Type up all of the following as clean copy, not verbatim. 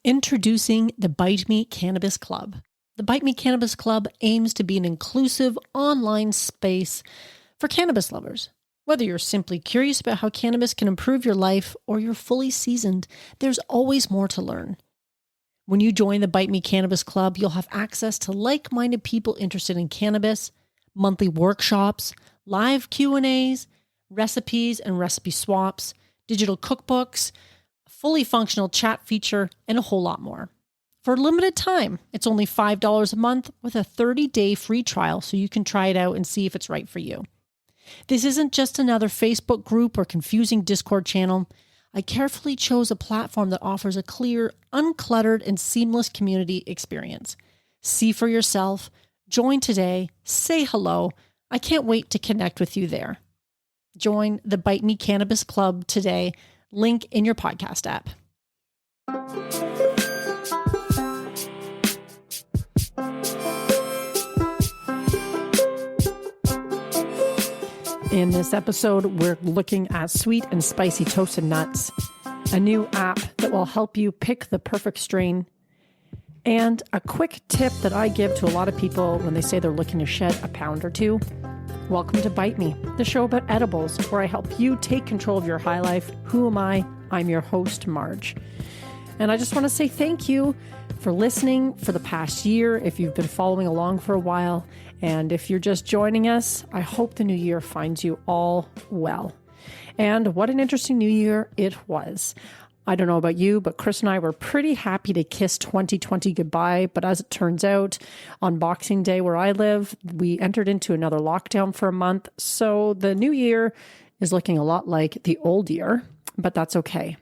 Introducing the Bite Me Cannabis Club. The Bite Me Cannabis Club aims to be an inclusive online space for cannabis lovers. Whether you're simply curious about how cannabis can improve your life or you're fully seasoned, there's always more to learn. When you join the Bite Me Cannabis Club, you'll have access to like-minded people interested in cannabis, monthly workshops, live Q&As, recipes and recipe swaps, digital cookbooks, fully functional chat feature, and a whole lot more. For a limited time, it's only $5 a month with a 30-day free trial so you can try it out and see if it's right for you. This isn't just another Facebook group or confusing Discord channel. I carefully chose a platform that offers a clear, uncluttered, and seamless community experience. See for yourself, join today, say hello. I can't wait to connect with you there. Join the Bite Me Cannabis Club today. Link in your podcast app. In this episode, we're looking at sweet and spicy toasted nuts, a new app that will help you pick the perfect strain, and a quick tip that I give to a lot of people when they say they're looking to shed a pound or two. Welcome to Bite Me, the show about edibles, where I help you take control of your high life. Who am I? I'm your host, Marge. And I just want to say thank you for listening for the past year, if you've been following along for a while. And if you're just joining us, I hope the new year finds you all well. And what an interesting new year it was. I don't know about you, but Chris and I were pretty happy to kiss 2020 goodbye. But as it turns out, on Boxing Day where I live, we entered into another lockdown for a month. So the new year is looking a lot like the old year, but that's okay.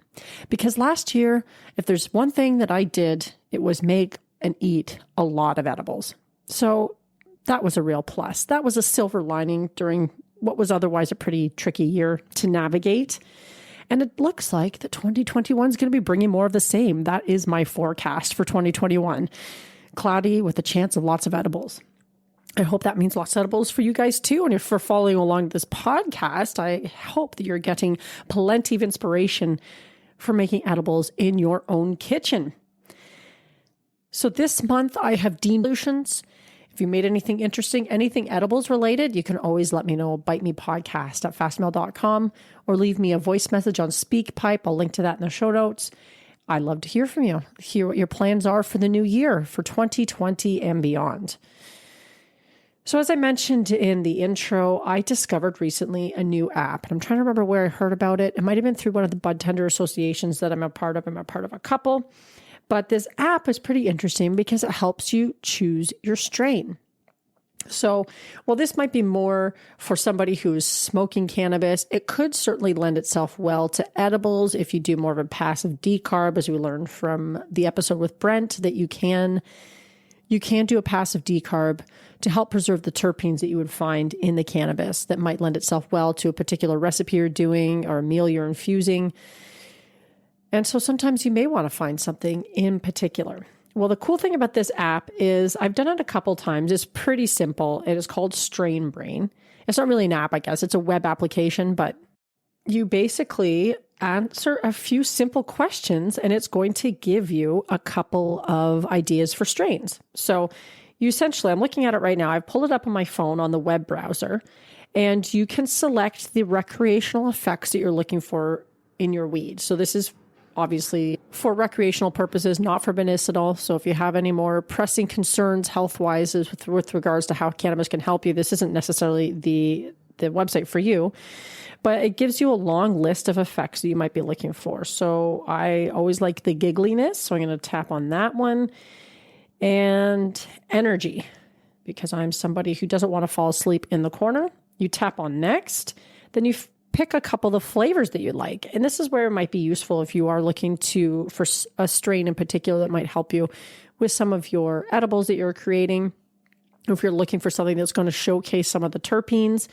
Because last year, if there's one thing that I did, it was make and eat a lot of edibles. So that was a real plus. That was a silver lining during what was otherwise a pretty tricky year to navigate. And it looks like that 2021 is going to be bringing more of the same. That is my forecast for 2021. Cloudy with a chance of lots of edibles. I hope that means lots of edibles for you guys too. And if you're following along this podcast, I hope that you're getting plenty of inspiration for making edibles in your own kitchen. So this month I have Dean solutions. If you made anything interesting, anything edibles related, you can always let me know. Bite Me Podcast at fastmail.com or leave me a voice message on SpeakPipe. I'll link to that in the show notes. I'd love to hear from you, hear what your plans are for the new year, for 2020 and beyond. So as I mentioned in the intro, I discovered recently a new app, and I'm trying to remember where I heard about it. It might have been through one of the bud tender associations that I'm a part of. I'm a part of a couple. But this app is pretty interesting because it helps you choose your strain. So, while this might be more for somebody who's smoking cannabis, it could certainly lend itself well to edibles if you do more of a passive decarb, as we learned from the episode with Brent, that you can do a passive decarb to help preserve the terpenes that you would find in the cannabis that might lend itself well to a particular recipe you're doing or a meal you're infusing. And so sometimes you may want to find something in particular. Well, the cool thing about this app is I've done it a couple times. It's pretty simple. It is called Strain Brain. It's not really an app, I guess. It's a web application, but you basically answer a few simple questions and it's going to give you a couple of ideas for strains. So you essentially, I'm looking at it right now. I've pulled it up on my phone on the web browser, and you can select the recreational effects that you're looking for in your weed. So this is obviously for recreational purposes, not for medicinal. So if you have any more pressing concerns health-wise with regards to how cannabis can help you, this isn't necessarily the website for you, but it gives you a long list of effects that you might be looking for. So I always like the giggliness, so I'm going to tap on that one. And energy, because I'm somebody who doesn't want to fall asleep in the corner. You tap on next, then you pick a couple of the flavors that you like. And this is where it might be useful if you are looking for a strain in particular that might help you with some of your edibles that you're creating. If you're looking for something that's going to showcase some of the terpenes.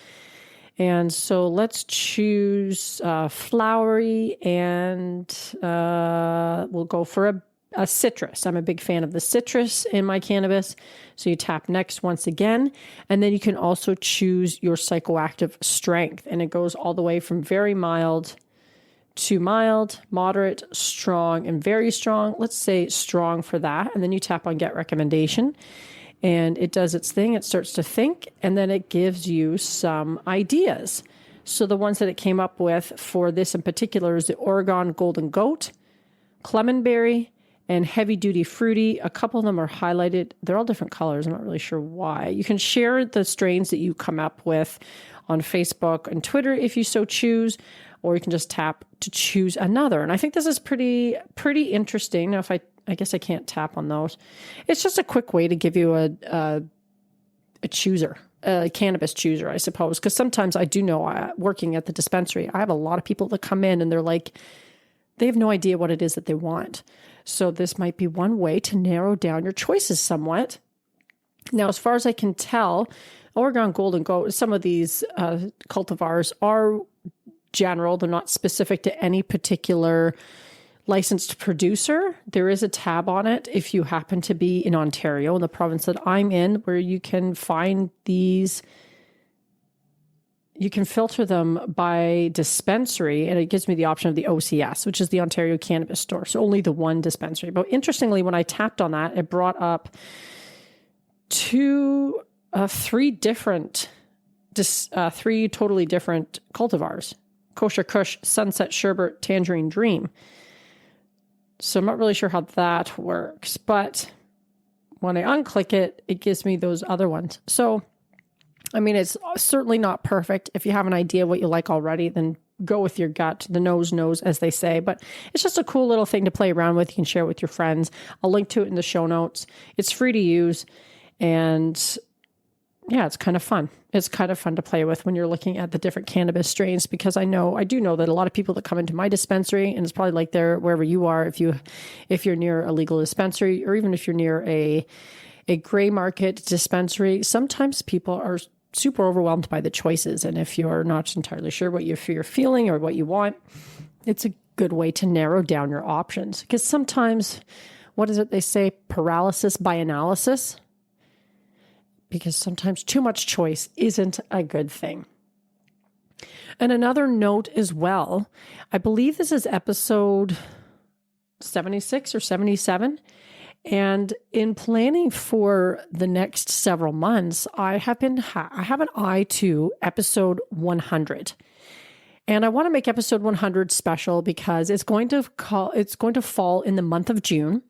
And so let's choose flowery, and we'll go for a citrus. I'm a big fan of the citrus in my cannabis. So you tap next once again, and then you can also choose your psychoactive strength. And it goes all the way from very mild to mild, moderate, strong, and very strong. Let's say strong for that. And then you tap on get recommendation and it does its thing. It starts to think and then it gives you some ideas. So the ones that it came up with for this in particular is the Oregon Golden Goat, Clemenberry, and Heavy Duty Fruity. A couple of them are highlighted. They're all different colors. I'm not really sure why. You can share the strains that you come up with on Facebook and Twitter if you so choose, or you can just tap to choose another. And I think this is pretty interesting. Now, if I guess I can't tap on those. It's just a quick way to give you a chooser, a cannabis chooser, I suppose. Because sometimes I do know, working at the dispensary, I have a lot of people that come in and they're like, they have no idea what it is that they want. So this might be one way to narrow down your choices somewhat. Now, as far as I can tell, Oregon Golden Goat, some of these cultivars are general. They're not specific to any particular licensed producer. There is a tab on it if you happen to be in Ontario, in the province that I'm in, where you can find these. You can filter them by dispensary, and it gives me the option of the OCS, which is the Ontario Cannabis Store. So only the one dispensary. But interestingly, when I tapped on that, it brought up three totally different cultivars: Kosher Kush, Sunset Sherbet, Tangerine Dream. So I'm not really sure how that works, but when I unclick it, it gives me those other ones. So I mean, it's certainly not perfect. If you have an idea what you like already, then go with your gut. The nose knows, as they say. But it's just a cool little thing to play around with. You can share it with your friends. I'll link to it in the show notes. It's free to use. And yeah, it's kind of fun. It's kind of fun to play with when you're looking at the different cannabis strains, because I do know that a lot of people that come into my dispensary, and it's probably like there wherever you are, if you're near a legal dispensary, or even if you're near a gray market dispensary, sometimes people are super overwhelmed by the choices. And if you're not entirely sure what you're feeling or what you want, it's a good way to narrow down your options. Because sometimes, what is it they say? Paralysis by analysis. Because sometimes too much choice isn't a good thing. And another note as well, I believe this is episode 76 or 77. And in planning for the next several months, I have an eye to episode 100. And I want to make episode 100 special because it's going to fall in the month of June.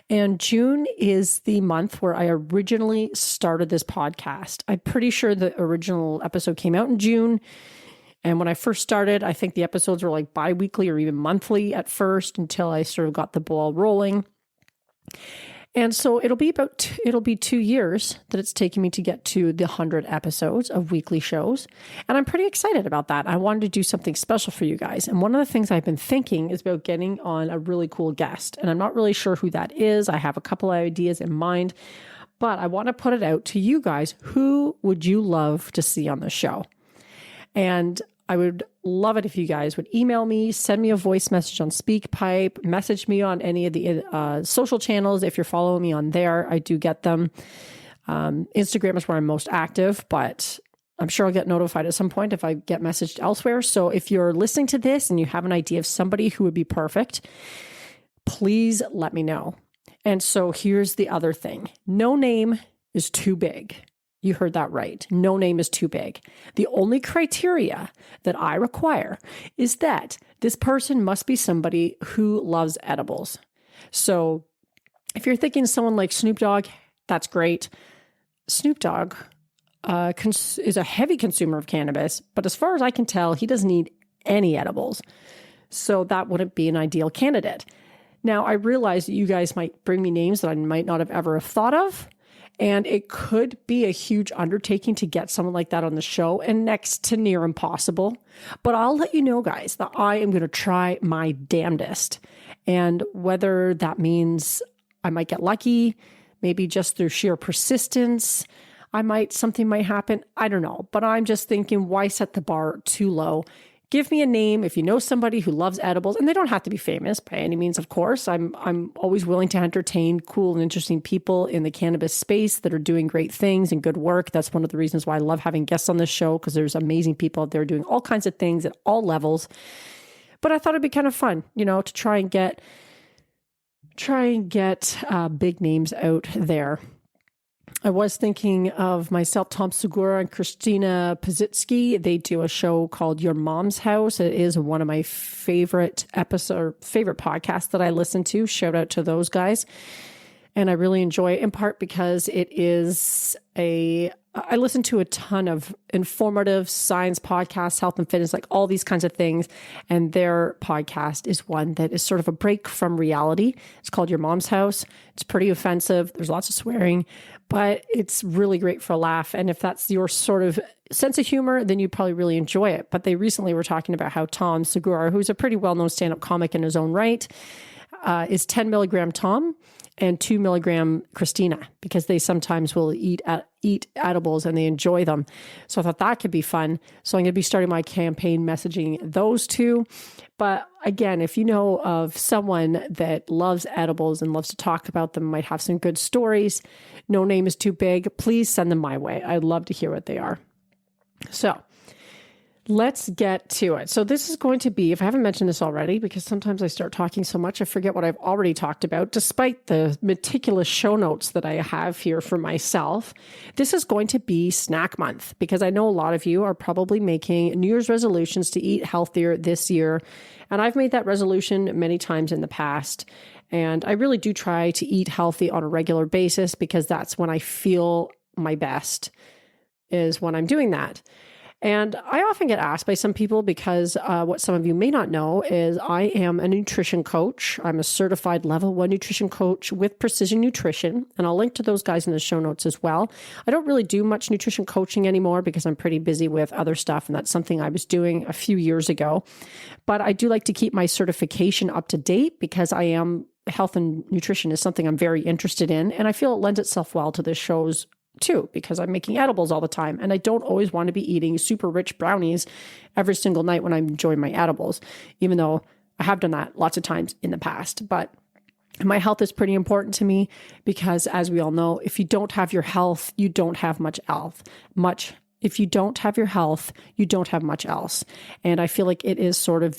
And June is the month where I originally started this podcast. I'm pretty sure the original episode came out in June. And when I first started, I think the episodes were like bi-weekly or even monthly at first, until I sort of got the ball rolling. And so it'll be 2 years that it's taken me to get to the 100 episodes of weekly shows. And I'm pretty excited about that. I wanted to do something special for you guys. And one of the things I've been thinking is about getting on a really cool guest. And I'm not really sure who that is. I have a couple of ideas in mind, but I want to put it out to you guys. Who would you love to see on the show? And I would love it if you guys would email me, send me a voice message on SpeakPipe, message me on any of the social channels. If you're following me on there, I do get them. Instagram is where I'm most active, but I'm sure I'll get notified at some point if I get messaged elsewhere. So if you're listening to this and you have an idea of somebody who would be perfect, please let me know. And so here's the other thing. No name is too big. You heard that right. No name is too big. The only criteria that I require is that this person must be somebody who loves edibles. So if you're thinking someone like Snoop Dogg, that's great. Snoop Dogg is a heavy consumer of cannabis, but as far as I can tell, he doesn't need any edibles. So that wouldn't be an ideal candidate. Now, I realize that you guys might bring me names that I might not have ever thought of. And it could be a huge undertaking to get someone like that on the show, and next to near impossible. But I'll let you know, guys, that I am going to try my damnedest. And whether that means I might get lucky, maybe just through sheer persistence, something might happen. I don't know. But I'm just thinking, why set the bar too low? Give me a name if you know somebody who loves edibles, and they don't have to be famous by any means, of course. I'm always willing to entertain cool and interesting people in the cannabis space that are doing great things and good work. That's one of the reasons why I love having guests on this show, because there's amazing people out there doing all kinds of things at all levels. But I thought it'd be kind of fun, to try and get big names out there. I was thinking of myself, Tom Segura and Christina Pazitsky. They do a show called Your Mom's House. It is one of my favorite podcasts that I listen to. Shout out to those guys. And I really enjoy it in part because I listen to a ton of informative science podcasts, health and fitness, like all these kinds of things. And their podcast is one that is sort of a break from reality. It's called Your Mom's House. It's pretty offensive. There's lots of swearing, but it's really great for a laugh. And if that's your sort of sense of humor, then you probably really enjoy it. But they recently were talking about how Tom Segura, who's a pretty well-known stand-up comic in his own right, is 10 milligram Tom and 2 milligram Christina, because they sometimes will eat edibles and they enjoy them. So I thought that could be fun. So I'm going to be starting my campaign messaging those two. But again, if you know of someone that loves edibles and loves to talk about them, might have some good stories, no name is too big, please send them my way. I'd love to hear what they are. So let's get to it. So this is going to be, if I haven't mentioned this already, because sometimes I start talking so much, I forget what I've already talked about, despite the meticulous show notes that I have here for myself. This is going to be snack month, because I know a lot of you are probably making New Year's resolutions to eat healthier this year. And I've made that resolution many times in the past. And I really do try to eat healthy on a regular basis, because that's when I feel my best, is when I'm doing that. And I often get asked by some people, because what some of you may not know is I am a nutrition coach. I'm a certified level 1 nutrition coach with Precision Nutrition, and I'll link to those guys in the show notes as well. I don't really do much nutrition coaching anymore because I'm pretty busy with other stuff, and that's something I was doing a few years ago. But I do like to keep my certification up to date, because health and nutrition is something I'm very interested in, and I feel it lends itself well to this show's too, because I'm making edibles all the time, and I don't always want to be eating super rich brownies every single night when I'm enjoying my edibles, even though I have done that lots of times in the past. But my health is pretty important to me, because as we all know, if you don't have your health, you don't have much else. If you don't have your health, you don't have much else. And I feel like it is sort of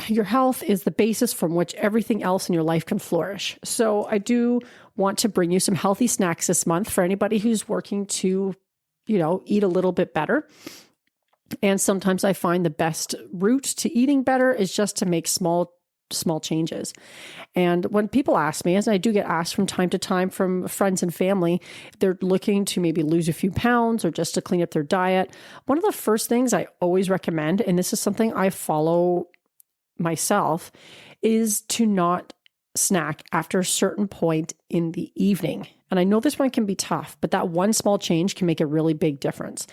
your health is the basis from which everything else in your life can flourish. So I do want to bring you some healthy snacks this month for anybody who's working to, eat a little bit better. And sometimes I find the best route to eating better is just to make small changes. And when people ask me, as I do get asked from time to time from friends and family, if they're looking to maybe lose a few pounds or just to clean up their diet, one of the first things I always recommend, and this is something I follow myself, is to not snack after a certain point in the evening. And I know this one can be tough, but that one small change can make a really big difference.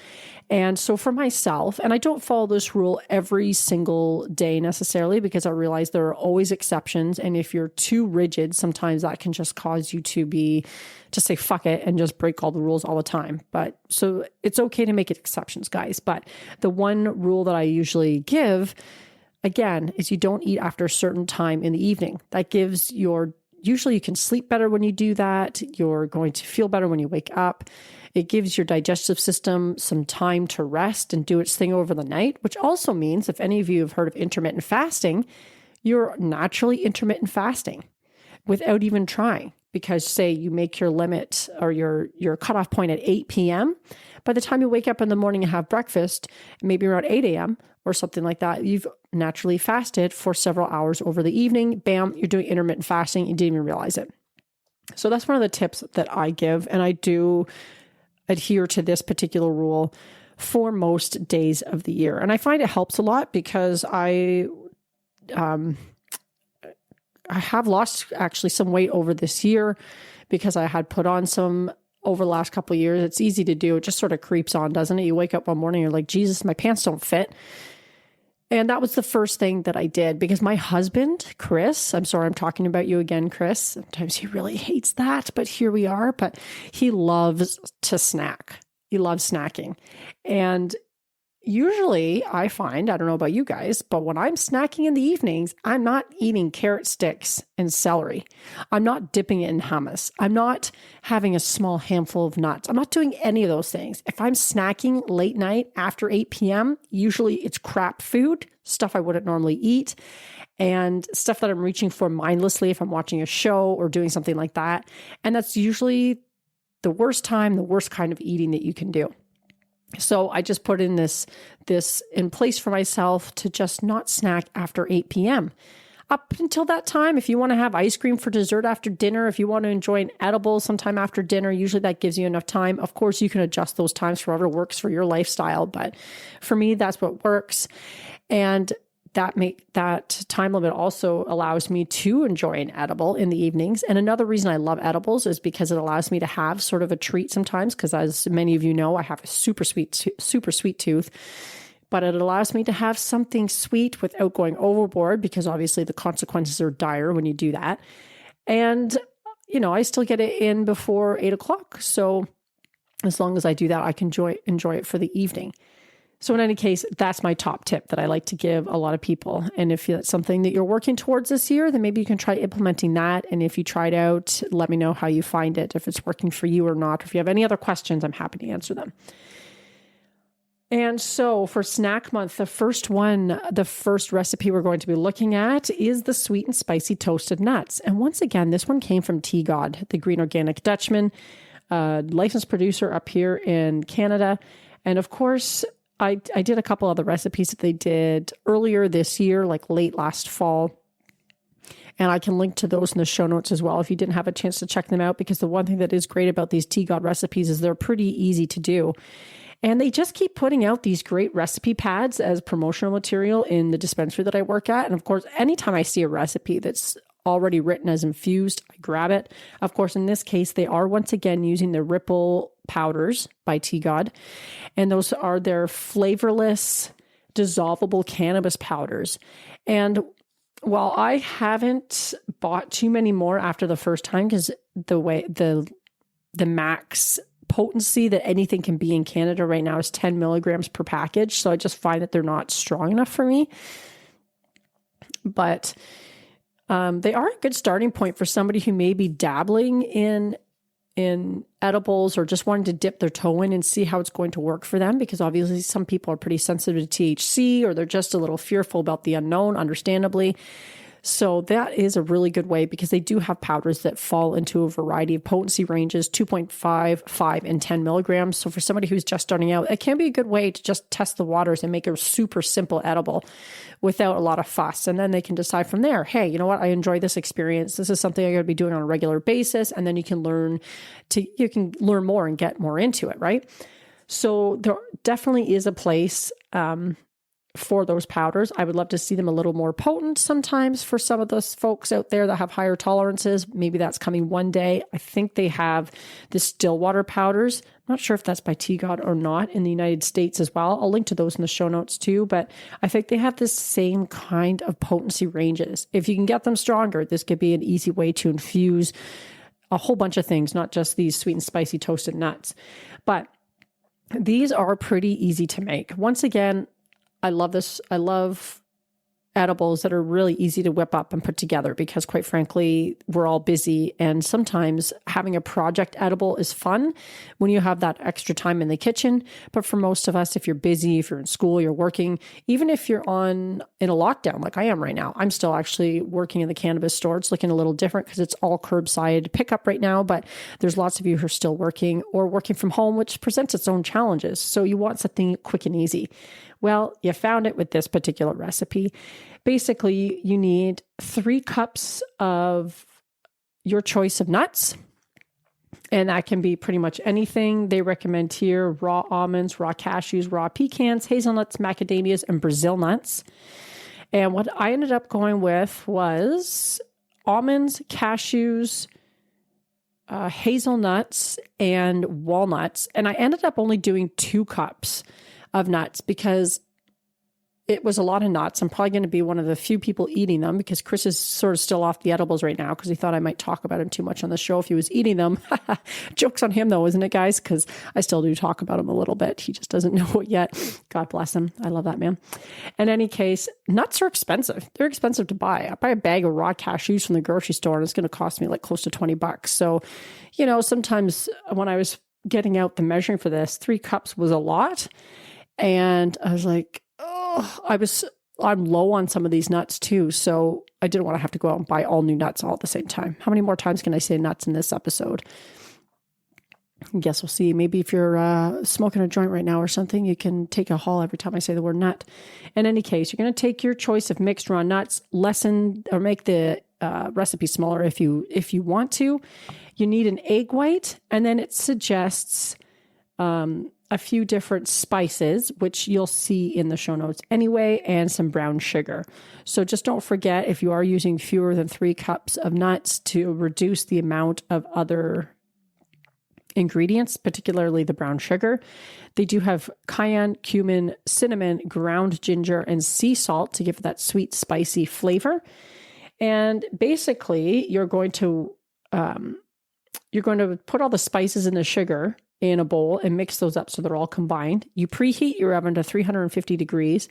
And so for myself, and I don't follow this rule every single day necessarily, because I realize there are always exceptions. And if you're too rigid, sometimes that can just cause you to say, fuck it, and just break all the rules all the time. But so it's okay to make exceptions, guys. But the one rule that I usually give, again, is you don't eat after a certain time in the evening. That gives usually you can sleep better when you do that. You're going to feel better when you wake up. It gives your digestive system some time to rest and do its thing over the night, which also means, if any of you have heard of intermittent fasting, you're naturally intermittent fasting without even trying. Because say you make your limit or your cutoff point at 8 p.m., by the time you wake up in the morning and have breakfast, maybe around 8 a.m. or something like that, you've naturally fasted for several hours over the evening. Bam, you're doing intermittent fasting. You didn't even realize it. So that's one of the tips that I give. And I do adhere to this particular rule for most days of the year. And I find it helps a lot, because I have lost actually some weight over this year, because I had put on some over the last couple of years. It's easy to do. It just sort of creeps on, doesn't it? You wake up one morning, you're like, Jesus, my pants don't fit. And that was the first thing that I did, because my husband, Chris, I'm sorry, I'm talking about you again, Chris. Sometimes he really hates that, but here we are. But he loves to snack. He loves snacking. And usually I find, I don't know about you guys, but when I'm snacking in the evenings, I'm not eating carrot sticks and celery. I'm not dipping it in hummus. I'm not having a small handful of nuts. I'm not doing any of those things. If I'm snacking late night after 8 p.m., usually it's crap food, stuff I wouldn't normally eat, and stuff that I'm reaching for mindlessly if I'm watching a show or doing something like that. And that's usually the worst time, the worst kind of eating that you can do. So I just put in this in place for myself to just not snack after 8 p.m. Up until that time, if you want to have ice cream for dessert after dinner, if you want to enjoy an edible sometime after dinner, usually that gives you enough time. Of course, you can adjust those times for whatever works for your lifestyle, but for me, that's what works. And that time limit also allows me to enjoy an edible in the evenings. And another reason I love edibles is because it allows me to have sort of a treat sometimes, because as many of you know, I have a super sweet tooth, but it allows me to have something sweet without going overboard, because obviously the consequences are dire when you do that. And, I still get it in before 8 o'clock. So as long as I do that, I can enjoy it for the evening. So in any case, that's my top tip that I like to give a lot of people. And if that's something that you're working towards this year, then maybe you can try implementing that. And if you try it out, let me know how you find it, if it's working for you or not. If you have any other questions, I'm happy to answer them. And so for snack month, the first recipe we're going to be looking at is the sweet and spicy toasted nuts. And once again, this one came from Tea God, the Green Organic Dutchman, licensed producer up here in Canada. And of course, I did a couple other recipes that they did earlier this year, like late last fall. And I can link to those in the show notes as well if you didn't have a chance to check them out, because the one thing that is great about these Tea God recipes is they're pretty easy to do. And they just keep putting out these great recipe pads as promotional material in the dispensary that I work at. And of course, anytime I see a recipe that's already written as infused, I grab it. Of course, in this case, they are once again using the Ripple powders by Tea God. And those are their flavorless, dissolvable cannabis powders. And while I haven't bought too many more after the first time, because the max potency that anything can be in Canada right now is 10 milligrams per package. So I just find that they're not strong enough for me. But they are a good starting point for somebody who may be dabbling in edibles or just wanting to dip their toe in and see how it's going to work for them, because obviously some people are pretty sensitive to THC, or they're just a little fearful about the unknown, understandably. So that is a really good way, because they do have powders that fall into a variety of potency ranges, 2.5, 5, and 10 milligrams. So for somebody who's just starting out, it can be a good way to just test the waters and make a super simple edible without a lot of fuss. And then they can decide from there, hey, you know what? I enjoy this experience. This is something I'm going to be doing on a regular basis. And then you can learn more and get more into it, right? So there definitely is a place for those powders. I would love to see them a little more potent sometimes for some of those folks out there that have higher tolerances. Maybe that's coming one day. I think they have the Stillwater powders. I'm not sure if that's by Tea God or not in the United States as well. I'll link to those in the show notes too, but I think they have the same kind of potency ranges. If you can get them stronger, this could be an easy way to infuse a whole bunch of things, not just these sweet and spicy toasted nuts. But these are pretty easy to make. Once again, I love this. I love edibles that are really easy to whip up and put together, because quite frankly, we're all busy. And sometimes having a project edible is fun when you have that extra time in the kitchen. But for most of us, if you're busy, if you're in school, you're working, even if you're in a lockdown, like I am right now, I'm still actually working in the cannabis store. It's looking a little different because it's all curbside pickup right now, but there's lots of you who are still working or working from home, which presents its own challenges. So you want something quick and easy. Well, you found it with this particular recipe. Basically, you need 3 cups of your choice of nuts, and that can be pretty much anything. They recommend here raw almonds, raw cashews, raw pecans, hazelnuts, macadamias, and Brazil nuts. And what I ended up going with was almonds, cashews, hazelnuts, and walnuts. And I ended up only doing 2 cups of nuts, because it was a lot of nuts. I'm probably going to be one of the few people eating them because Chris is sort of still off the edibles right now because he thought I might talk about him too much on the show if he was eating them. Joke's on him though, isn't it, guys? Because I still do talk about him a little bit. He just doesn't know it yet. God bless him. I love that man. In any case, nuts are expensive. They're expensive to buy. I buy a bag of raw cashews from the grocery store and it's going to cost me like close to $20. So, sometimes when I was getting out the measuring for this, 3 cups was a lot. And I was like, I'm low on some of these nuts too. So I didn't want to have to go out and buy all new nuts all at the same time. How many more times can I say nuts in this episode? I guess we'll see. Maybe if you're smoking a joint right now or something, you can take a haul every time I say the word nut. In any case, you're going to take your choice of mixed raw nuts, lessen or make the recipe smaller if you want to. You need an egg white, and then it suggests a few different spices, which you'll see in the show notes anyway, and some brown sugar. So just don't forget, if you are using fewer than 3 cups of nuts, to reduce the amount of other ingredients, particularly the brown sugar. They do have cayenne, cumin, cinnamon, ground ginger, and sea salt to give that sweet, spicy flavor. And basically, you're going to put all the spices and the sugar in a bowl and mix those up so they're all combined. You preheat your oven to 350 degrees.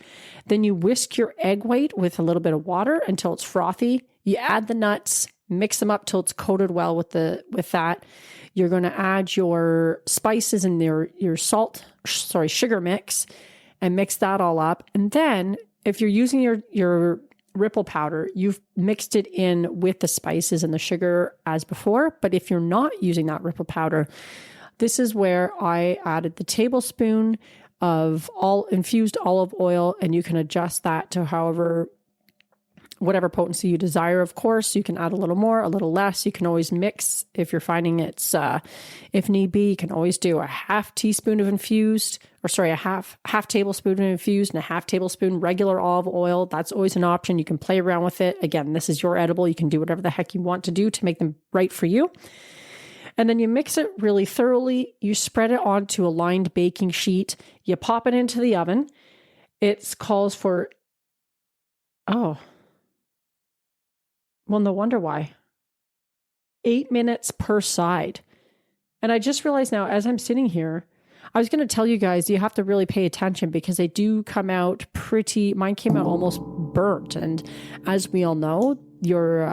Then you whisk your egg white with a little bit of water until it's frothy. You add the nuts, mix them up till it's coated well with that. You're going to add your spices and your sugar mix and mix that all up. And then if you're using your ripple powder, you've mixed it in with the spices and the sugar as before. But if you're not using that ripple powder, this is where I added the tablespoon of infused olive oil, and you can adjust that to whatever potency you desire. Of course, you can add a little more, a little less. You can always mix if you're finding it's, if need be, you can always do a half tablespoon of infused and a half tablespoon regular olive oil. That's always an option. You can play around with it. Again, this is your edible. You can do whatever the heck you want to do to make them right for you. And then you mix it really thoroughly. You spread it onto a lined baking sheet. You pop it into the oven. It calls for, no wonder why. 8 minutes per side. And I just realized now, as I'm sitting here, I was going to tell you guys, you have to really pay attention because they do come out mine came out almost burnt. And as we all know, your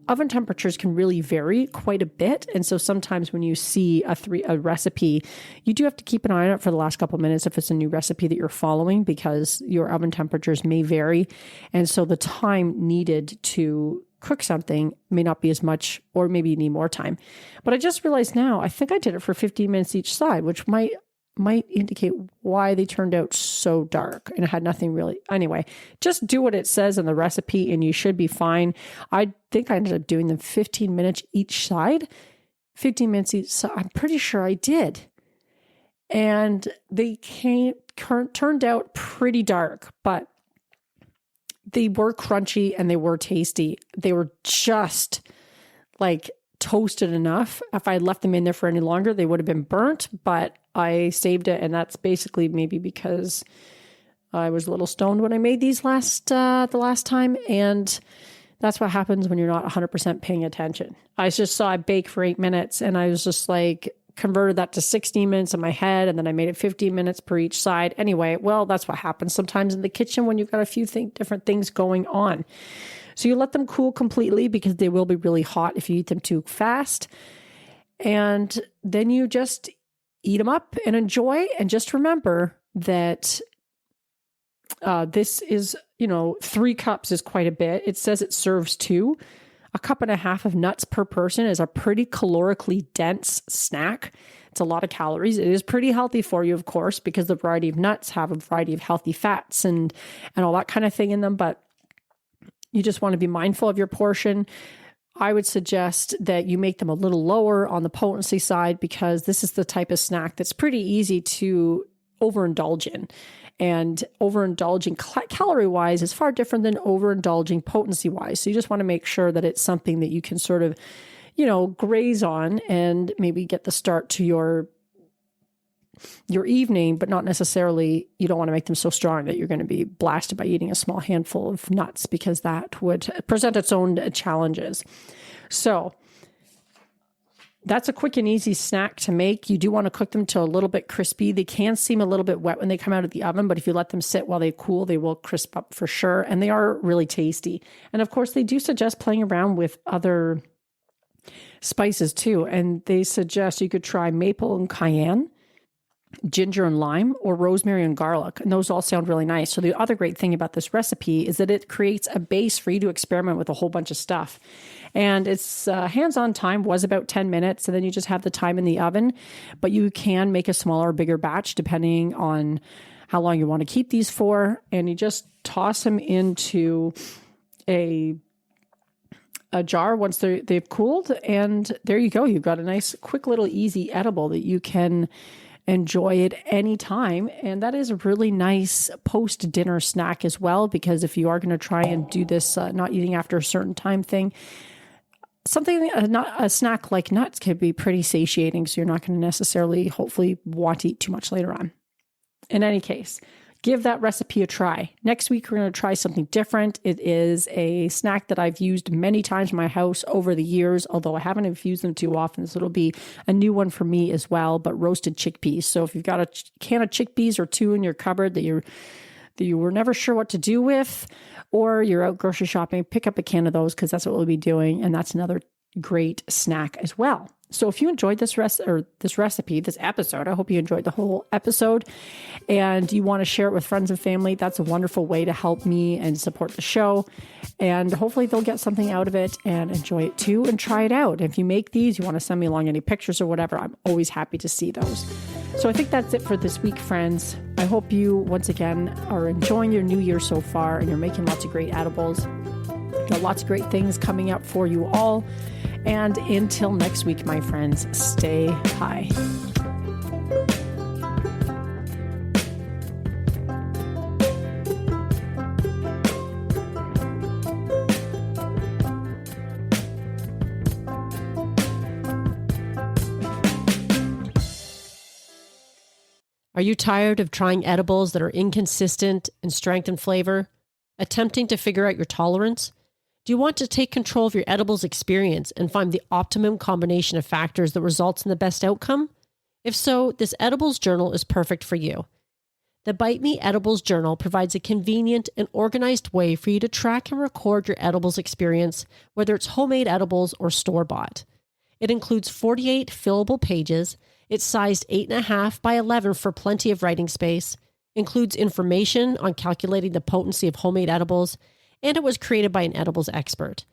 oven temperatures can really vary quite a bit. And so sometimes when you see a recipe, you do have to keep an eye on it for the last couple of minutes if it's a new recipe that you're following, because your oven temperatures may vary. And so the time needed to cook something may not be as much, or maybe you need more time. But I just realized now, I think I did it for 15 minutes each side, which might indicate why they turned out so dark and it had nothing really. Anyway, just do what it says in the recipe and you should be fine. I think I ended up doing them 15 minutes each side. 15 minutes each side. I'm pretty sure I did. And they turned out pretty dark, but they were crunchy and they were tasty. They were just like toasted enough. If I had left them in there for any longer, they would have been burnt, but I saved it. And that's basically maybe because I was a little stoned when I made these the last time. And that's what happens when you're not 100% paying attention. I just saw it bake for 8 minutes and I was just like, converted that to 16 minutes in my head. And then I made it 15 minutes per each side. Anyway, well, that's what happens sometimes in the kitchen when you've got a few different things going on. So you let them cool completely because they will be really hot if you eat them too fast. And then you just eat them up and enjoy. And just remember that this is, 3 cups is quite a bit. It says it serves 2. 1.5 cups of nuts per person is a pretty calorically dense snack. It's a lot of calories. It is pretty healthy for you, of course, because the variety of nuts have a variety of healthy fats and all that kind of thing in them. But you just want to be mindful of your portion. I would suggest that you make them a little lower on the potency side because this is the type of snack that's pretty easy to overindulge in. And overindulging calorie-wise is far different than overindulging potency-wise. So you just want to make sure that it's something that you can sort of, graze on and maybe get the start to your your evening, but not necessarily, you don't want to make them so strong that you're going to be blasted by eating a small handful of nuts, because that would present its own challenges. So that's a quick and easy snack to make. You do want to cook them till a little bit crispy. They can seem a little bit wet when they come out of the oven, but if you let them sit while they cool, they will crisp up for sure. And they are really tasty. And of course, they do suggest playing around with other spices too. And they suggest you could try maple and cayenne, ginger and lime, or rosemary and garlic. And those all sound really nice. So the other great thing about this recipe is that it creates a base for you to experiment with a whole bunch of stuff. And its hands-on time was about 10 minutes. And then you just have the time in the oven, but you can make a smaller or bigger batch depending on how long you want to keep these for. And you just toss them into a jar once they've cooled. And there you go. You've got a nice, quick little easy edible that you can enjoy at any time. And that is a really nice post-dinner snack as well, because if you are going to try and do this not eating after a certain time thing, something, not a snack like nuts can be pretty satiating. So you're not going to necessarily, hopefully, want to eat too much later on. In any case, give that recipe a try. Next week, we're going to try something different. It is a snack that I've used many times in my house over the years, although I haven't infused them too often. So it'll be a new one for me as well, but roasted chickpeas. So if you've got a can of chickpeas or two in your cupboard that you were never sure what to do with, or you're out grocery shopping, pick up a can of those, because that's what we'll be doing. And that's another great snack as well. So if you enjoyed this recipe, this episode, I hope you enjoyed the whole episode, and you want to share it with friends and family, that's a wonderful way to help me and support the show. And hopefully they'll get something out of it and enjoy it too, and try it out. If you make these, you want to send me along any pictures or whatever, I'm always happy to see those. So I think that's it for this week, friends. I hope you, once again, are enjoying your new year so far, and you're making lots of great edibles. Got lots of great things coming up for you all. And until next week, my friends, stay high. Are you tired of trying edibles that are inconsistent in strength and flavor? Attempting to figure out your tolerance? Do you want to take control of your edibles experience and find the optimum combination of factors that results in the best outcome? If so, this edibles journal is perfect for you. The Bite Me Edibles Journal provides a convenient and organized way for you to track and record your edibles experience, whether it's homemade edibles or store-bought. It includes 48 fillable pages. It's sized 8.5 by 11 for plenty of writing space, includes information on calculating the potency of homemade edibles, and it was created by an edibles expert.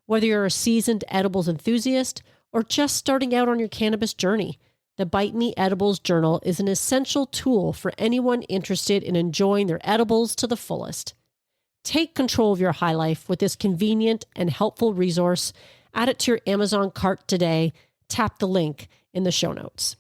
Whether you're a seasoned edibles enthusiast or just starting out on your cannabis journey, the Bite Me Edibles Journal is an essential tool for anyone interested in enjoying their edibles to the fullest. Take control of your high life with this convenient and helpful resource. Add it to your Amazon cart today. Tap the link in the show notes.